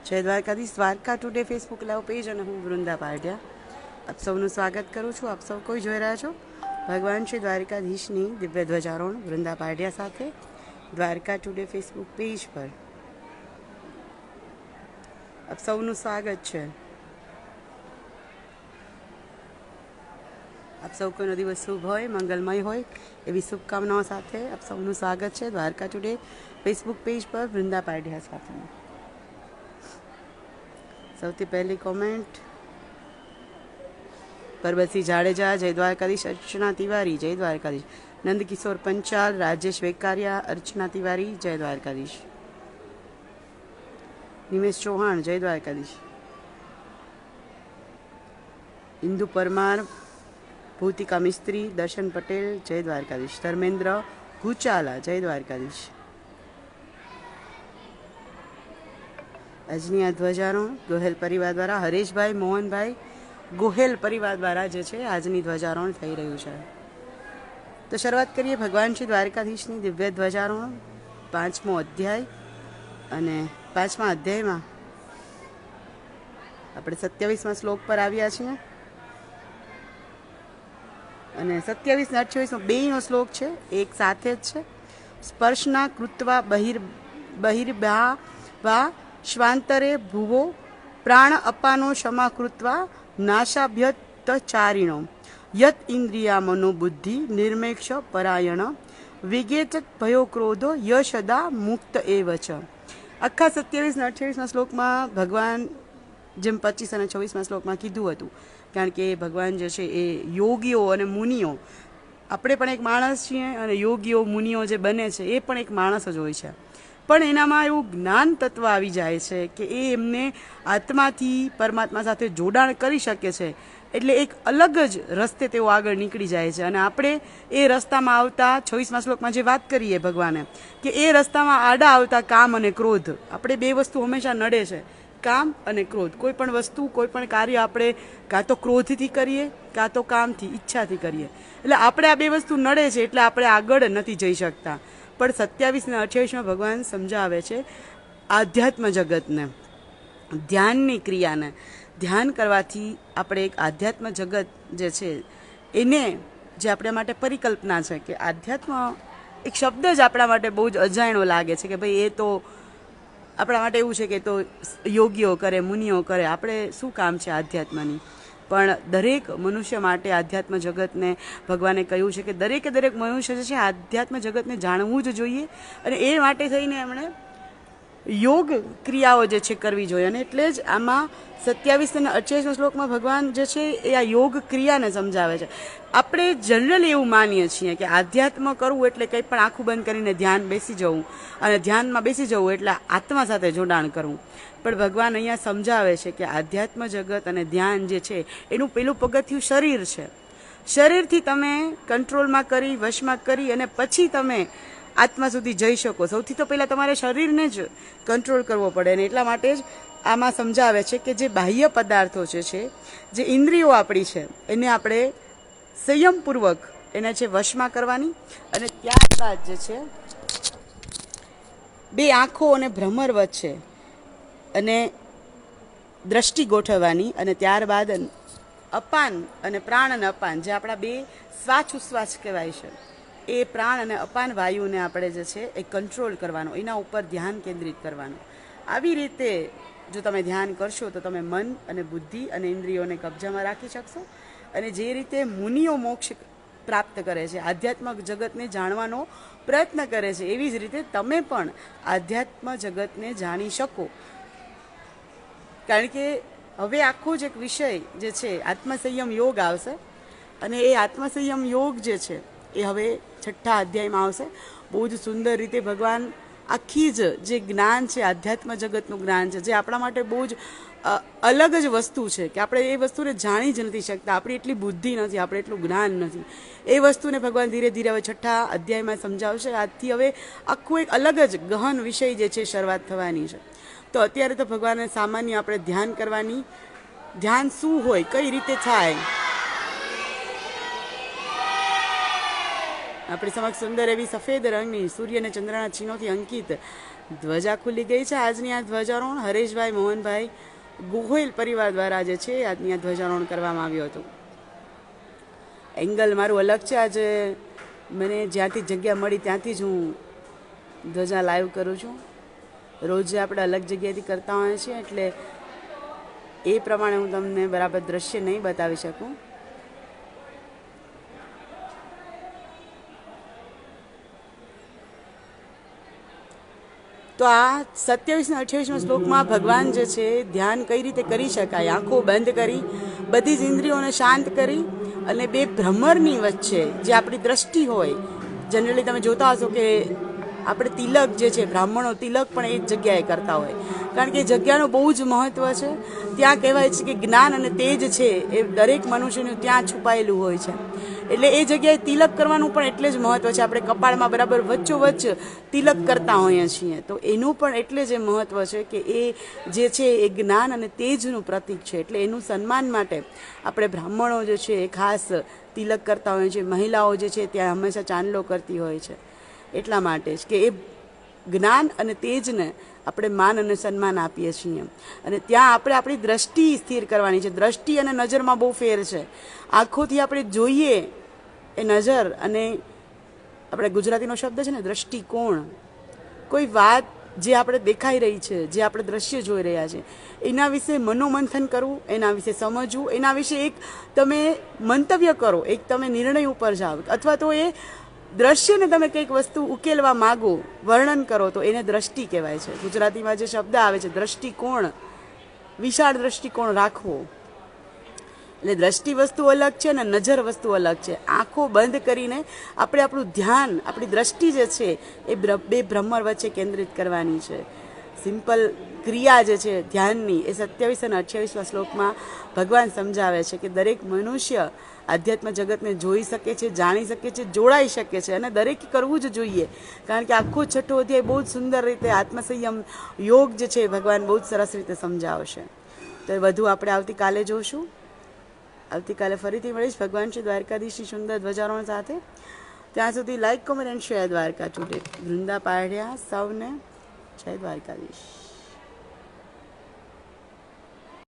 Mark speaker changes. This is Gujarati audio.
Speaker 1: જય Dwarkadhish. Dwarka today Facebook live page અને હું વૃંદા પાટિયા આપ સૌનું સ્વાગત કરું છું. આપ સૌ કોઈ જોઈ રહ્યા છો ભગવાન શ્રી દ્વારકાધીશની દિવ્ય ધ્વજારોહણ વૃંદા પાટિયા સાથે દ્વારકા ટુડે ફેસબુક પેજ પર આપ સૌનું સ્વાગત છે. આપ સૌ કોઈનો દિવસ શુભ હોય, મંગલમય હોય એવી શુભકામનાઓ સાથે આપ સૌનું સ્વાગત છે દ્વારકા ટુડે ફેસબુક પેજ પર વૃંદા પાટિયા સાથે. સૌથી પહેલી કોમેન્ટ પરબતસિંહ જાડેજા, જય દ્વારકાધીશ. અર્ચના તિવારી, જય દ્વારકાધીશ. નંદકિશોર પંચાલ, રાજેશ વેકારિયા, અર્ચના તિવારી, જય દ્વારકાધીશ. નિમેશ ચૌહાણ, જય દ્વારકાધીશ. ઇન્દુ પરમાર, ભૂતિકા મિસ્ત્રી, દર્શન પટેલ, જય દ્વારકાધીશ. ધર્મેન્દ્ર ગુચાલા, જય દ્વારકાધીશ. આજની આ ધ્વજારોહણ ગોહેલ પરિવાર દ્વારા, હરેશભાઈ મોહનભાઈ ગોહેલ પરિવાર દ્વારા જે છે આજની ધ્વજારોહણ થઈ રહ્યું છે. તો શરૂઆત કરીએ ભગવાન શ્રી દ્વારકાધીશની દિવ્ય ધ્વજારોહણ 5મો અધ્યાય. અને 5મા અધ્યાયમાં આપણે 27મા શ્લોક પર આવ્યા છીએ અને 27 અને 28 બેયનો શ્લોક છે, એક સાથે જ છે. સ્પર્શના કૃત્વા બહિર્ભા શ્વાંતરે ભુવો પ્રાણ અપાનો ક્ષમા કૃત્વા નાશાભ્યતચારિણો યત ઇન્દ્રિયા મનોબુદ્ધિ નિર્મેક્ષ પરાયણ વિગેત ભયો ક્રોધો યશદા મુક્ત એવ ચ. આખા 27 અને 28ના શ્લોકમાં ભગવાન જેમ 25 અને 26મા શ્લોકમાં કીધું હતું, કારણ કે ભગવાન જે છે એ યોગીઓ અને મુનિઓ, આપણે પણ એક માણસ છીએ અને યોગીઓ મુનિઓ જે બને છે એ પણ એક માણસ જ હોય છે, પણ એનામાં એવું જ્ઞાન તત્વ આવી જાય છે કે એ એમને આત્માથી પરમાત્મા સાથે જોડાણ કરી શકે છે. એટલે એક અલગ જ રસ્તે તેઓ આગળ નીકળી જાય છે. અને આપણે એ રસ્તામાં આવતા 26મા શ્લોકમાં જે વાત કરીએ ભગવાને કે એ રસ્તામાં આડા આવતા કામ અને ક્રોધ, આપણે બે વસ્તુ હંમેશા નડે છે, કામ અને ક્રોધ. કોઈ પણ વસ્તુ, કોઈ પણ કાર્ય આપણે કાં તો ક્રોધથી કરીએ કાં તો કામથી, ઈચ્છાથી કરીએ. એટલે આપણે આ બે વસ્તુ નડે છે એટલે આપણે આગળ નથી જઈ શકતા. પણ 27 અને 28માં ભગવાન સમજાવે છે આધ્યાત્મ જગતને, ધ્યાનની ક્રિયાને. ધ્યાન કરવાથી આપણે એક આધ્યાત્મ જગત જે છે એને, જે આપણા માટે પરિકલ્પના છે કે આધ્યાત્મ એક શબ્દ જ આપણા માટે બહુ જ અજાણ્યો લાગે છે કે ભાઈ એ તો આપણા માટે એવું છે કે તો યોગીઓ કરે, મુનિઓ કરે, આપણે શું કામ છે આધ્યાત્મની. પણ દરેક મનુષ્ય માટે આધ્યાત્મ જગતને ભગવાને કહ્યું છે કે દરેકે દરેક મનુષ્ય જે છે આધ્યાત્મ જગતને જાણવું જ જોઈએ અને એ માટે થઈને એમણે યોગ ક્રિયાઓ જે છે કરવી જોઈએ. અને એટલે જ આમાં 27 અને 28મા શ્લોકમાં ભગવાન જે છે એ આ યોગ ક્રિયાને સમજાવે છે. આપણે જનરલી એવું માનીએ છીએ કે આધ્યાત્મ કરવું એટલે કંઈ પણ આંખું બંધ કરીને ધ્યાન બેસી જવું, અને ધ્યાનમાં બેસી જવું એટલે આત્મા સાથે જોડાણ કરવું. પણ ભગવાન અહીંયા સમજાવે છે કે આધ્યાત્મ જગત અને ધ્યાન જે છે એનું પેલું પગથિયું શરીર છે. શરીરથી તમે કંટ્રોલમાં કરી, વશમાં કરી અને પછી તમે આત્મા સુધી જઈ શકો. સૌથી તો પહેલાં તમારે શરીરને જ કંટ્રોલ કરવો પડે. અને એટલા માટે જ આમાં સમજાવે છે કે જે બાહ્ય પદાર્થો છે, જે ઇન્દ્રિયો આપણી છે, એને આપણે સંયમપૂર્વક એને છે વશમાં કરવાની. અને ત્યારબાદ જે છે બે આંખો અને ભ્રમર વચ્ચે અને દ્રષ્ટિ ગોઠવવાની. અને ત્યારબાદ અપાન અને પ્રાણ અને અપાન, જે આપણા બે શ્વાસોચ્છ્વાસ કહેવાય છે, એ પ્રાણ અને અપાન વાયુને આપણે જે છે એ કંટ્રોલ કરવાનો, એના ઉપર ધ્યાન કેન્દ્રિત કરવાનું. આવી રીતે જો તમે ધ્યાન કરશો તો તમે મન અને બુદ્ધિ અને ઇન્દ્રિયોને કબજામાં રાખી શકશો. અને જે રીતે મુનિઓ મોક્ષ પ્રાપ્ત કરે છે, આધ્યાત્મક જગતને જાણવાનો પ્રયત્ન કરે છે, એવી જ રીતે તમે પણ આધ્યાત્મ જગતને જાણી શકો. કારણ કે હવે આખો જ એક વિષય જે છે આત્મસંયમ યોગ આવશે. અને એ આત્મસંયમ યોગ જે છે એ હવે 6ઠ્ઠા અધ્યાયમાં આવશે. બહુ જ સુંદર રીતે ભગવાન આખી જ જે જ્ઞાન છે, આધ્યાત્મ જગતનું જ્ઞાન છે, જે આપણા માટે બહુ જ અલગ જ વસ્તુ છે કે આપણે એ વસ્તુને જાણી જ નથી શકતા, આપણી એટલી બુદ્ધિ નથી, આપણે એટલું જ્ઞાન નથી. એ વસ્તુને ભગવાન ધીરે ધીરે હવે 6ઠ્ઠા અધ્યાયમાં સમજાવશે. આજથી હવે આખું એક અલગ જ ગહન વિષય જે છે શરૂઆત થવાની છે. તો અત્યારે તો ભગવાનને સામાન્ય આપણે ધ્યાન કરવાની, ધ્યાન શું હોય, કઈ રીતે થાય, આપણી સમક્ષ સુંદર એવી સફેદ રંગની સૂર્ય અને ચંદ્રના ચિહ્નોથી અંકિત ધ્વજા ખુલી ગઈ છે. આજની આ ધ્વજારોહણ હરેશભાઈ મોહનભાઈ ગોહિલ પરિવાર દ્વારા જે છે આજની આ ધ્વજારોહણ કરવામાં આવ્યું હતું. એંગલ મારું અલગ છે. આજે મને જ્યાંથી જગ્યા મળી ત્યાંથી જ હું ધ્વજા લાઈવ કરું છું. રોજ આપણે અલગ જગ્યાએથી કરતા હોઈએ છીએ એટલે એ પ્રમાણે હું તમને બરાબર દ્રશ્ય નહીં બતાવી શકું. તો આ 27 અને 28 શ્લોકમાં ભગવાન જે છે ધ્યાન કઈ રીતે કરી શકાય, આંખો બંધ કરી બધી જ ઇન્દ્રિયોને શાંત કરી અને બે ભ્રમરની વચ્ચે જે આપણી દ્રષ્ટિ હોય, જનરલી તમે જોતા હશો કે આપણે તિલક જે છે બ્રાહ્મણો તિલક પણ એ જ જગ્યાએ કરતા હોય, કારણ કે જગ્યાનું બહુ જ મહત્વ છે. ત્યાં કહેવાય છે કે જ્ઞાન અને તેજ છે એ દરેક મનુષ્યનું ત્યાં છુપાયેલું હોય છે. એટલે એ જગ્યાએ તિલક કરવાનું પણ એટલે જ મહત્વ છે. આપણે કપાળમાં બરાબર વચ્ચોવચ્ચ તિલક કરતા હોઈએ છીએ તો એનું પણ એટલે જ મહત્વ છે કે એ જે છે એ જ્ઞાન અને તેજનું પ્રતીક છે. એટલે એનું સન્માન માટે આપણે બ્રાહ્મણો જે છે એ ખાસ તિલક કરતા હોઈએ છીએ. મહિલાઓ જે છે ત્યાં હંમેશા ચાંદલો કરતી હોય છે. એટલા માટે જ કે એ જ્ઞાન અને તેજને આપણે માન અને સન્માન આપીએ છીએ. અને ત્યાં આપણે આપણી દ્રષ્ટિ સ્થિર કરવાની છે. દ્રષ્ટિ અને નજરમાં બહુ ફેર છે. આંખોથી આપણે જોઈએ એ નજર, અને આપણે ગુજરાતીનો શબ્દ છે ને દ્રષ્ટિકોણ, કોઈ વાત જે આપણે દેખાઈ રહી છે, જે આપણે દ્રશ્ય જોઈ રહ્યા છે એના વિશે મનોમંથન કરવું, એના વિશે સમજવું, એના વિશે એક તમે મંતવ્ય કરો, એક તમે નિર્ણય ઉપર જાઓ, અથવા તો એ દ્રશ્યને તમે કંઈક વસ્તુ ઉકેલવા માગો, વર્ણન કરો તો એને દ્રષ્ટિ કહેવાય છે. ગુજરાતીમાં જે શબ્દ આવે છે દ્રષ્ટિકોણ, વિશાળ દ્રષ્ટિકોણ રાખવો. એટલે દ્રષ્ટિ વસ્તુ અલગ છે ને નજર વસ્તુ અલગ છે. આંખો બંધ કરીને આપણે આપણું ધ્યાન, આપણી દ્રષ્ટિ જે છે એ બે ભ્રમર વચ્ચે કેન્દ્રિત કરવાની છે. સિમ્પલ ક્રિયા જે છે ધ્યાનની એ 27 અને 28 શ્લોકમાં ભગવાન સમજાવે છે કે દરેક મનુષ્ય આધ્યાત્મ જગતને જોઈ શકે છે, જાણી શકે છે, જોડાઈ શકે છે, અને દરેકે કરવું જ જોઈએ. કારણ કે આખો છઠ્ઠો અધ્યાય બહુ જ સુંદર રીતે આત્મસંયમ યોગ જે છે ભગવાન બહુ જ સરસ રીતે સમજાવશે. તો એ વધુ આપણે આવતીકાલે જોશું. આવતીકાલે ફરીથી મળીશ ભગવાન શ્રી દ્વારકાધીશની સુંદર ધ્વજારોહણ સાથે. ત્યાં સુધી like, comment and share Dwarka today. Vrinda પાડ્યા સૌને જય દ્વારકાધીશ.